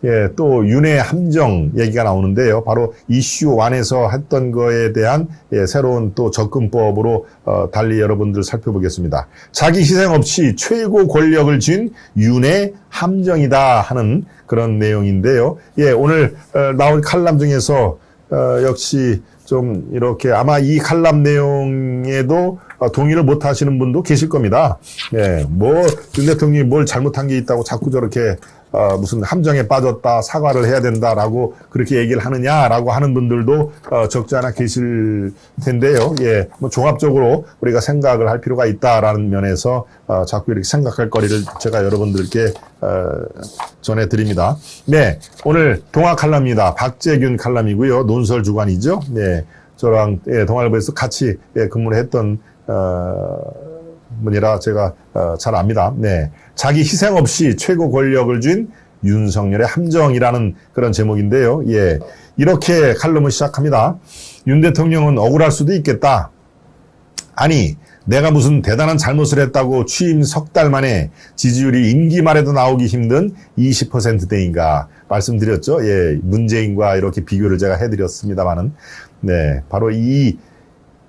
예, 또 윤회 함정 얘기가 나오는데요. 바로 이슈 1에서 했던 거에 대한 새로운 또 접근법으로 달리 여러분들 살펴보겠습니다. 자기 희생 없이 최고 권력을 쥔 윤회 함정이다 하는 그런 내용인데요. 예, 오늘 나온 칼럼 중에서 역시 좀 이렇게 아마 이 칼럼 내용에도 동의를 못 하시는 분도 계실 겁니다. 예, 윤 대통령이 뭘 잘못한 게 있다고 자꾸 저렇게 무슨 함정에 빠졌다, 사과를 해야 된다라고 그렇게 얘기를 하느냐라고 하는 분들도 적지 않아 계실 텐데요. 예, 뭐 종합적으로 우리가 생각을 할 필요가 있다라는 면에서 자꾸 이렇게 생각할 거리를 제가 여러분들께 전해드립니다. 네, 오늘 동아 칼럼입니다. 박재균 칼럼이고요. 논설 주간이죠. 네, 저랑 동아일보에서 같이 근무를 했던 분이라 제가 잘 압니다. 네, 자기 희생 없이 최고 권력을 쥔 윤석열의 함정이라는 그런 제목인데요. 예, 이렇게 칼럼을 시작합니다. 윤 대통령은 억울할 수도 있겠다. 아니, 내가 무슨 대단한 잘못을 했다고 취임 석 달 만에 지지율이 임기 말에도 나오기 힘든 20%대인가 말씀드렸죠. 예, 문재인과 이렇게 비교를 제가 해드렸습니다만은, 네, 바로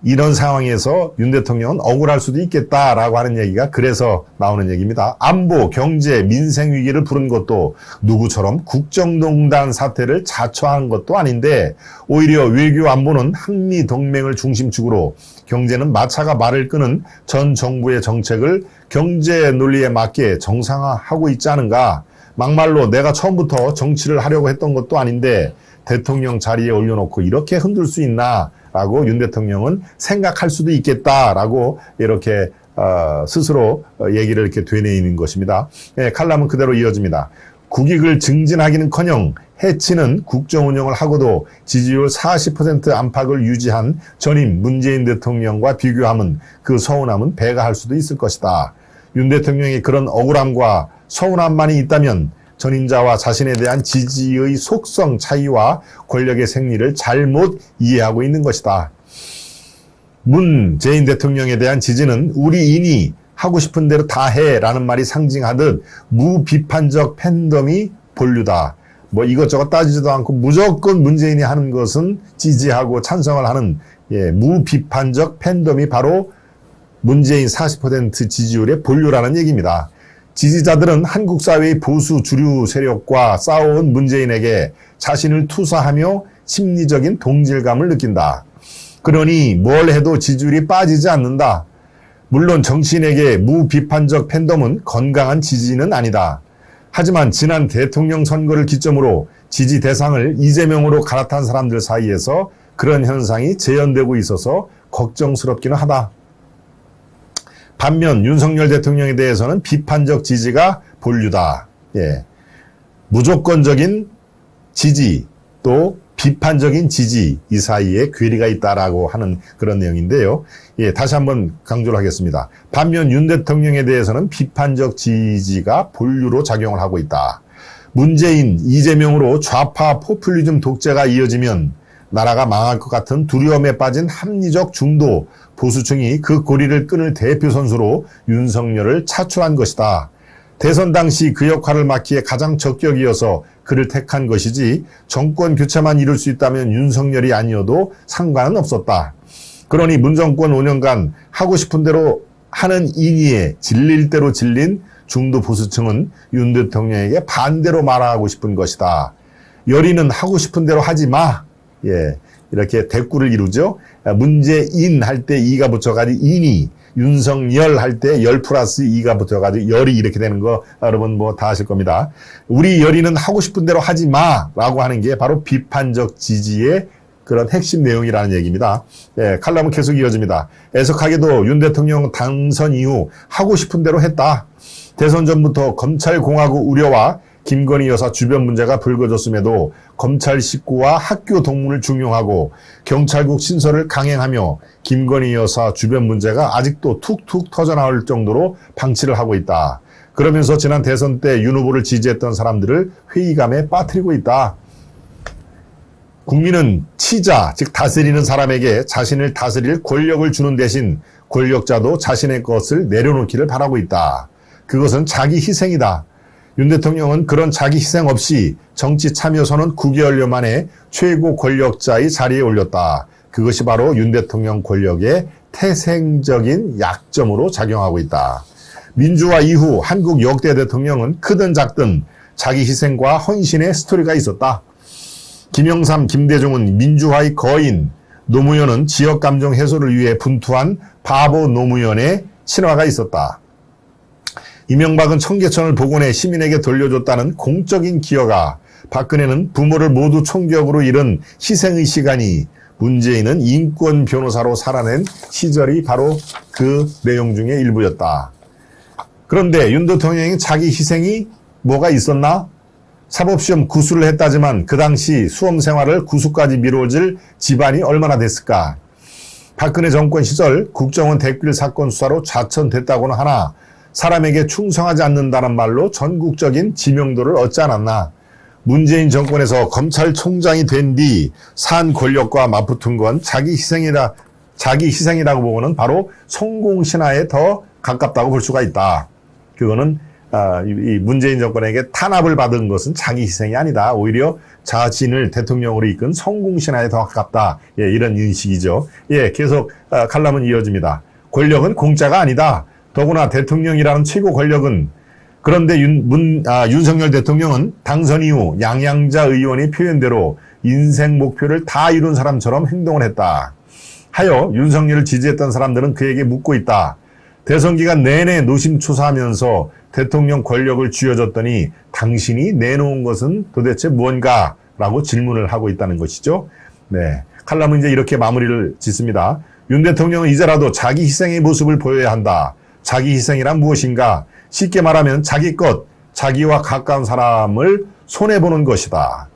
이런 상황에서 윤 대통령은 억울할 수도 있겠다라고 하는 얘기가 그래서 나오는 얘기입니다. 안보, 경제, 민생 위기를 부른 것도 누구처럼 국정농단 사태를 자초한 것도 아닌데 오히려 외교 안보는 한미 동맹을 중심축으로 경제는 마차가 말을 끄는 전 정부의 정책을 경제 논리에 맞게 정상화하고 있지 않은가. 막말로 내가 처음부터 정치를 하려고 했던 것도 아닌데 대통령 자리에 올려놓고 이렇게 흔들 수 있나? 라고 윤 대통령은 생각할 수도 있겠다라고 이렇게 스스로 얘기를 이렇게 되뇌이는 것입니다. 예, 칼럼은 그대로 이어집니다. 국익을 증진하기는커녕 해치는 국정 운영을 하고도 지지율 40% 안팎을 유지한 전임 문재인 대통령과 비교하면 그 서운함은 배가할 수도 있을 것이다. 윤 대통령의 그런 억울함과 서운함만이 있다면 전임자와 자신에 대한 지지의 속성 차이와 권력의 생리를 잘못 이해하고 있는 것이다. 문재인 대통령에 대한 지지는 우리인이 하고 싶은 대로 다 해라는 말이 상징하듯 무비판적 팬덤이 본류다. 뭐 이것저것 따지지도 않고 무조건 문재인이 하는 것은 지지하고 찬성을 하는 무비판적 팬덤이 바로 문재인 40% 지지율의 본류라는 얘기입니다. 지지자들은 한국 사회의 보수 주류 세력과 싸워온 문재인에게 자신을 투사하며 심리적인 동질감을 느낀다. 그러니 뭘 해도 지지율이 빠지지 않는다. 물론 정치인에게 무비판적 팬덤은 건강한 지지는 아니다. 하지만 지난 대통령 선거를 기점으로 지지 대상을 이재명으로 갈아탄 사람들 사이에서 그런 현상이 재현되고 있어서 걱정스럽기는 하다. 반면 윤석열 대통령에 대해서는 비판적 지지가 본류다. 예. 무조건적인 지지 또 비판적인 지지 이 사이에 괴리가 있다라고 하는 그런 내용인데요. 예, 다시 한번 강조를 하겠습니다. 반면 윤 대통령에 대해서는 비판적 지지가 본류로 작용을 하고 있다. 문재인, 이재명으로 좌파 포퓰리즘 독재가 이어지면 나라가 망할 것 같은 두려움에 빠진 합리적 중도 보수층이 그 고리를 끊을 대표 선수로 윤석열을 차출한 것이다. 대선 당시 그 역할을 맡기에 가장 적격이어서 그를 택한 것이지 정권 교체만 이룰 수 있다면 윤석열이 아니어도 상관은 없었다. 그러니 문정권 5년간 하고 싶은 대로 하는 인의에 질릴 대로 질린 중도 보수층은 윤 대통령에게 반대로 말하고 싶은 것이다. 열이는 하고 싶은 대로 하지 마. 예, 이렇게 대꾸를 이루죠. 문재인 할 때 이가 붙여가지고 인이, 윤석열 할 때 열 플러스 이가 붙여가지고 열이 이렇게 되는 거 여러분 뭐 다 아실 겁니다. 우리 열이는 하고 싶은 대로 하지 마라고 하는 게 바로 비판적 지지의 그런 핵심 내용이라는 얘기입니다. 예, 칼럼은 계속 이어집니다. 애석하게도 윤 대통령 당선 이후 하고 싶은 대로 했다. 대선 전부터 검찰공화국 우려와 김건희 여사 주변 문제가 불거졌음에도 검찰 식구와 학교 동문을 중용하고 경찰국 신설을 강행하며 김건희 여사 주변 문제가 아직도 툭툭 터져나올 정도로 방치를 하고 있다. 그러면서 지난 대선 때 윤 후보를 지지했던 사람들을 회의감에 빠뜨리고 있다. 국민은 치자, 즉 다스리는 사람에게 자신을 다스릴 권력을 주는 대신 권력자도 자신의 것을 내려놓기를 바라고 있다. 그것은 자기 희생이다. 윤 대통령은 그런 자기 희생 없이 정치 참여선언 9개월여 만에 최고 권력자의 자리에 올렸다. 그것이 바로 윤 대통령 권력의 태생적인 약점으로 작용하고 있다. 민주화 이후 한국 역대 대통령은 크든 작든 자기 희생과 헌신의 스토리가 있었다. 김영삼, 김대중은 민주화의 거인, 노무현은 지역감정 해소를 위해 분투한 바보 노무현의 신화가 있었다. 이명박은 청계천을 복원해 시민에게 돌려줬다는 공적인 기여가, 박근혜는 부모를 모두 총격으로 잃은 희생의 시간이, 문재인은 인권 변호사로 살아낸 시절이 바로 그 내용 중에 일부였다. 그런데 윤 대통령이 자기 희생이 뭐가 있었나? 사법시험 구수를 했다지만 그 당시 수험 생활을 구수까지 미뤄질 집안이 얼마나 됐을까? 박근혜 정권 시절 국정원 댓글 사건 수사로 좌천됐다고는 하나 사람에게 충성하지 않는다는 말로 전국적인 지명도를 얻지 않았나? 문재인 정권에서 검찰총장이 된 뒤 산 권력과 맞붙은 건 자기 희생이라고 보고는 바로 성공신화에 더 가깝다고 볼 수가 있다. 그거는 이 문재인 정권에게 탄압을 받은 것은 자기 희생이 아니다. 오히려 자신을 대통령으로 이끈 성공신화에 더 가깝다. 예, 이런 인식이죠. 예, 계속 칼럼은 이어집니다. 권력은 공짜가 아니다. 더구나 대통령이라는 최고 권력은, 그런데 윤석열 대통령은 당선 이후 양양자 의원의 표현대로 인생 목표를 다 이룬 사람처럼 행동을 했다. 하여 윤석열을 지지했던 사람들은 그에게 묻고 있다. 대선 기간 내내 노심초사하면서 대통령 권력을 쥐어줬더니 당신이 내놓은 것은 도대체 무언가? 라고 질문을 하고 있다는 것이죠. 네, 칼럼은 이제 이렇게 마무리를 짓습니다. 윤 대통령은 이제라도 자기 희생의 모습을 보여야 한다. 자기 희생이란 무엇인가? 쉽게 말하면 자기 것, 자기와 가까운 사람을 손해보는 것이다.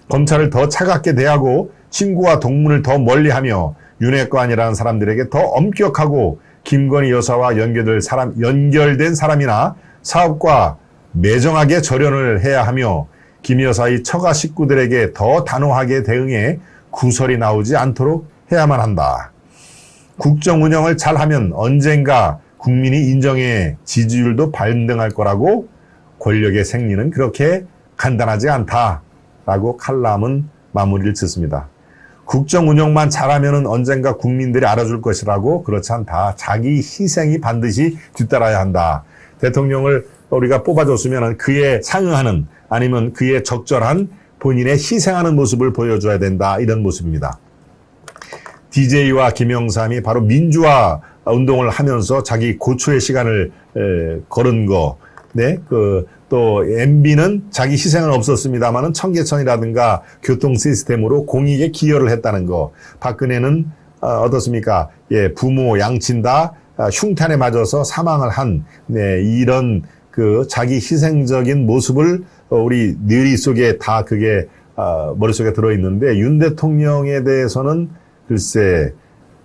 검찰을 더 차갑게 대하고 친구와 동문을 더 멀리하며 윤핵관이라는 사람들에게 더 엄격하고 김건희 여사와 연결된 사람이나 사업과 매정하게 절연을 해야 하며 김 여사의 처가 식구들에게 더 단호하게 대응해 구설이 나오지 않도록 해야만 한다. 국정 운영을 잘하면 언젠가 국민이 인정해 지지율도 반등할 거라고, 권력의 생리는 그렇게 간단하지 않다라고 칼럼은 마무리를 짓습니다. 국정 운영만 잘하면 언젠가 국민들이 알아줄 것이라고, 그렇지 않다. 자기 희생이 반드시 뒤따라야 한다. 대통령을 우리가 뽑아줬으면 그에 상응하는, 아니면 그에 적절한 본인의 희생하는 모습을 보여줘야 된다. 이런 모습입니다. DJ와 김영삼이 바로 민주화 운동을 하면서 자기 고초의 시간을 걸은 거, 네, 또 MB는 자기 희생은 없었습니다만은 청계천이라든가 교통 시스템으로 공익에 기여를 했다는 거. 박근혜는 어떻습니까? 예, 부모 양친다 흉탄에 맞아서 사망을 한, 네, 이런 자기 희생적인 모습을 우리 뇌리 속에 다 그게 머릿속에 들어있는데, 윤 대통령에 대해서는 글쎄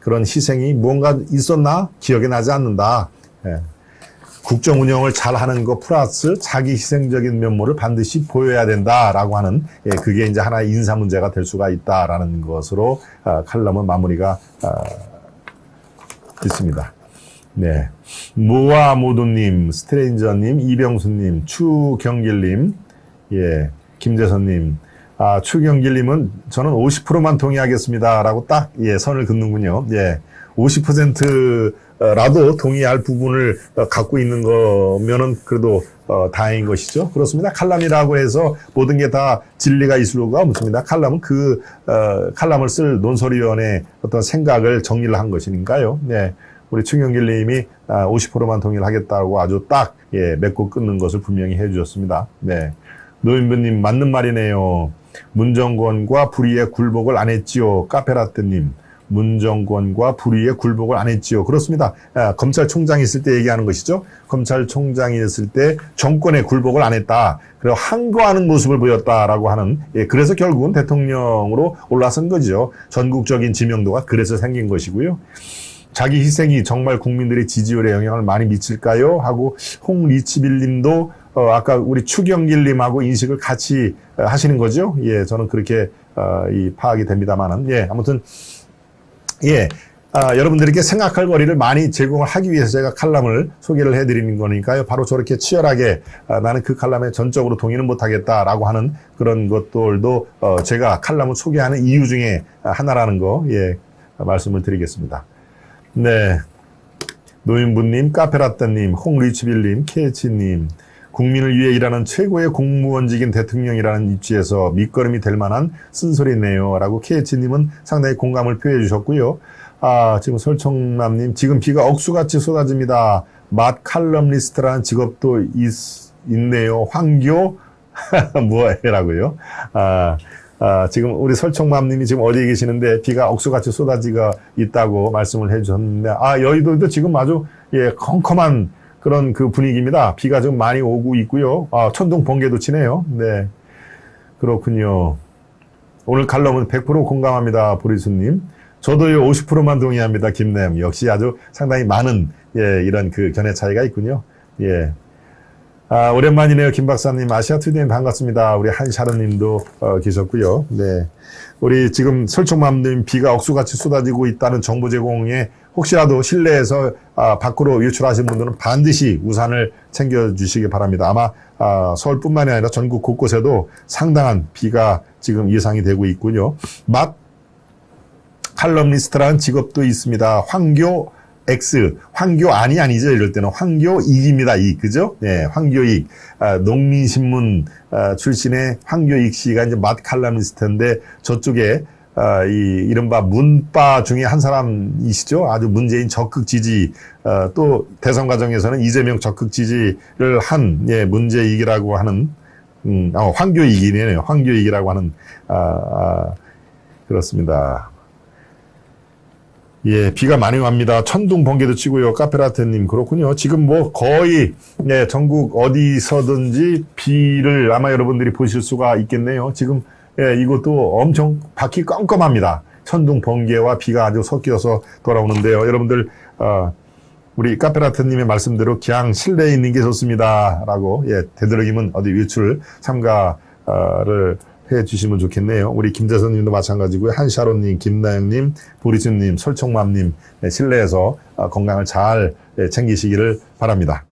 그런 희생이 무언가 있었나? 기억이 나지 않는다. 예. 국정 운영을 잘하는 것 플러스 자기 희생적인 면모를 반드시 보여야 된다라고 하는, 예, 그게 이제 하나의 인사 문제가 될 수가 있다라는 것으로 칼럼은 마무리가 있습니다. 네, 모아모두님, 스트레인저님, 이병수님, 추경길님, 예, 김재선님. 추경길님은 저는 50%만 동의하겠습니다라고 딱, 예, 선을 긋는군요. 예, 50%라도 동의할 부분을 갖고 있는 거면은 그래도 다행인 것이죠. 그렇습니다. 칼럼이라고 해서 모든 게 다 진리가 있을 수가 없습니다. 칼럼은 칼럼을 쓸 논설위원의 어떤 생각을 정리를 한 것이니까요. 네, 우리 추경길님이 50%만 동의를 하겠다고 아주 딱, 예, 맺고 끊는 것을 분명히 해주셨습니다. 네, 노인부님 맞는 말이네요. 문정권과 불의의 굴복을 안 했지요. 카페라떼님, 문정권과 불의의 굴복을 안 했지요. 그렇습니다. 검찰총장이 있을 때 얘기하는 것이죠. 검찰총장이 있을 때 정권의 굴복을 안 했다. 그리고 항거하는 모습을 보였다라고 하는, 예, 그래서 결국은 대통령으로 올라선 거죠. 전국적인 지명도가 그래서 생긴 것이고요. 자기 희생이 정말 국민들의 지지율에 영향을 많이 미칠까요? 하고 홍리치빌 님도 아까 우리 추경길 님하고 인식을 같이 하시는 거죠. 예, 저는 그렇게 파악이 됩니다만은, 예, 아무튼, 예, 여러분들에게 생각할 거리를 많이 제공을 하기 위해서 제가 칼럼을 소개를 해드리는 거니까요. 바로 저렇게 치열하게 나는 그 칼럼에 전적으로 동의는 못하겠다라고 하는 그런 것들도 제가 칼럼을 소개하는 이유 중에 하나라는 거, 예, 말씀을 드리겠습니다. 네. 노인부님, 카페라떼님, 홍리치빌님, 케이치님, 국민을 위해 일하는 최고의 공무원직인 대통령이라는 입지에서 밑거름이 될 만한 쓴소리네요. 라고 케이치님은 상당히 공감을 표해 주셨고요. 지금 설청남님, 지금 비가 억수같이 쏟아집니다. 맛 칼럼니스트라는 직업도 있네요. 황교? 뭐라고요? 지금 우리 설청맘님이 지금 어디에 계시는데 비가 억수같이 쏟아지가 있다고 말씀을 해주셨는데, 여의도도 지금 아주, 예, 컴컴한 그런 그 분위기입니다. 비가 좀 많이 오고 있고요. 천둥 번개도 치네요. 네. 그렇군요. 오늘 칼럼은 100% 공감합니다. 보리수님. 저도요, 50%만 동의합니다. 김남. 역시 아주 상당히 많은, 예, 이런 그 견해 차이가 있군요. 예. 오랜만이네요. 김 박사님, 아시아투데이 반갑습니다. 우리 한샤르님도 계셨고요. 네, 우리 지금 설총맘님 비가 억수같이 쏟아지고 있다는 정보 제공에 혹시라도 실내에서 밖으로 유출하신 분들은 반드시 우산을 챙겨주시기 바랍니다. 아마 서울뿐만이 아니라 전국 곳곳에도 상당한 비가 지금 예상이 되고 있군요. 맛 칼럼니스트라는 직업도 있습니다. 황교 X, 황교 아니죠. 이럴 때는 황교익입니다. 익, 그죠? 네, 황교익. 농민신문 출신의 황교익 씨가 이제 맛 칼럼니스트인데 저쪽에 이른바 문바 중에 한 사람이시죠. 아주 문재인 적극 지지, 또 대선 과정에서는 이재명 적극 지지를 한, 예, 문재익이라고 하는, 황교익이네요. 황교익이라고 하는, 그렇습니다. 예, 비가 많이 옵니다. 천둥 번개도 치고요. 카페라테님, 그렇군요. 지금 뭐 거의, 네, 전국 어디서든지 비를 아마 여러분들이 보실 수가 있겠네요. 지금, 예, 이것도 엄청 밖이 껌껌합니다. 천둥 번개와 비가 아주 섞여서 돌아오는데요. 여러분들, 우리 카페라테님의 말씀대로 그냥 실내에 있는 게 좋습니다. 라고, 예, 되도록이면 어디 외출 삼가를 해 주시면 좋겠네요. 우리 김재선님도 마찬가지고요. 한샤론님, 김나영님, 보리준님, 설총맘님, 실내에서 건강을 잘 챙기시기를 바랍니다.